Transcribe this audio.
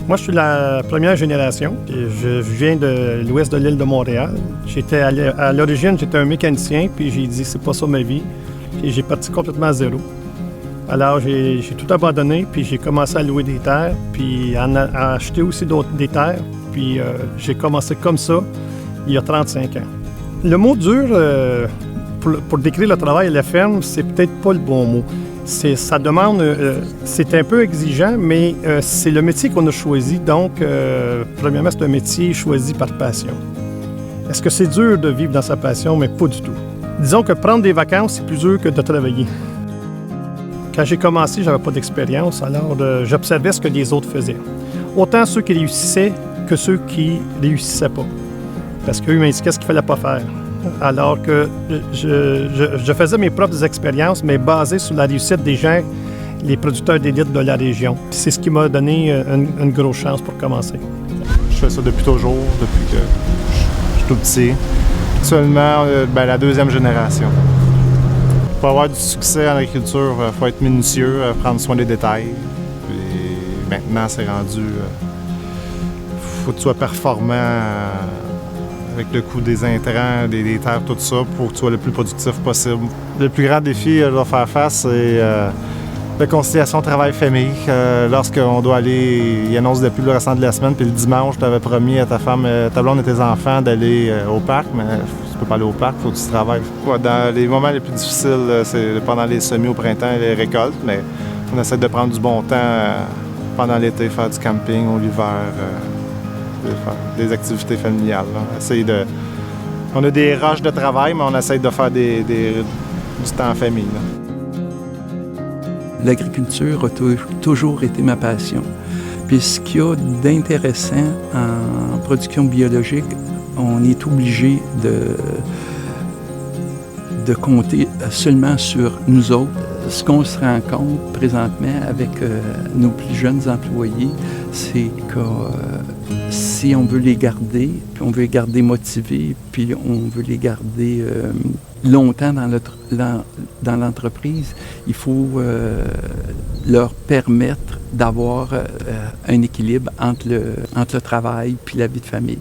Moi, je suis la première génération. Je viens de l'ouest de l'île de Montréal. À l'origine, j'étais un mécanicien, puis j'ai dit, c'est pas ça ma vie. Puis j'ai parti complètement à zéro. Alors, j'ai tout abandonné, puis j'ai commencé à louer des terres, puis à acheter aussi des terres. Puis j'ai commencé comme ça, il y a 35 ans. Le mot dur, pour décrire le travail à la ferme, c'est peut-être pas le bon mot. Ça demande, c'est un peu exigeant, mais c'est le métier qu'on a choisi. Donc, premièrement, c'est un métier choisi par passion. Est-ce que c'est dur de vivre dans sa passion? Mais pas du tout. Disons que prendre des vacances, c'est plus dur que de travailler. Quand j'ai commencé, j'avais pas d'expérience, alors j'observais ce que les autres faisaient. Autant ceux qui réussissaient que ceux qui réussissaient pas. Parce qu'eux m'indiquaient ce qu'il fallait pas faire. Alors que je faisais mes propres expériences, mais basées sur la réussite des gens, les producteurs d'élite de la région. Puis c'est ce qui m'a donné une grosse chance pour commencer. Je fais ça depuis toujours, depuis que je suis tout petit. Actuellement, la deuxième génération. Pour avoir du succès en agriculture, il faut être minutieux, prendre soin des détails. Puis maintenant, c'est rendu... faut que tu sois performant avec le coût des intrants, des terres, tout ça, pour que tu sois le plus productif possible. Le plus grand défi que je dois faire face, c'est la conciliation travail-famille. Lorsqu'on doit aller, il annonce depuis le restant de la semaine, puis le dimanche, tu avais promis à ta femme, ta blonde et tes enfants d'aller au parc, mais tu peux pas aller au parc, il faut que tu travailles. Dans les moments les plus difficiles, c'est pendant les semis au printemps et les récoltes, mais on essaie de prendre du bon temps pendant l'été, faire du camping ou l'hiver. Faire des activités familiales. On a des rushs de travail, mais on essaie de faire du temps en famille. L'agriculture a toujours été ma passion. Puis ce qu'il y a d'intéressant en production biologique, on est obligé de compter seulement sur nous autres. Ce qu'on se rend compte présentement avec nos plus jeunes employés, c'est que si on veut les garder, puis on veut les garder motivés, puis on veut les garder longtemps dans l'entreprise, il faut leur permettre d'avoir un équilibre entre le travail puis la vie de famille.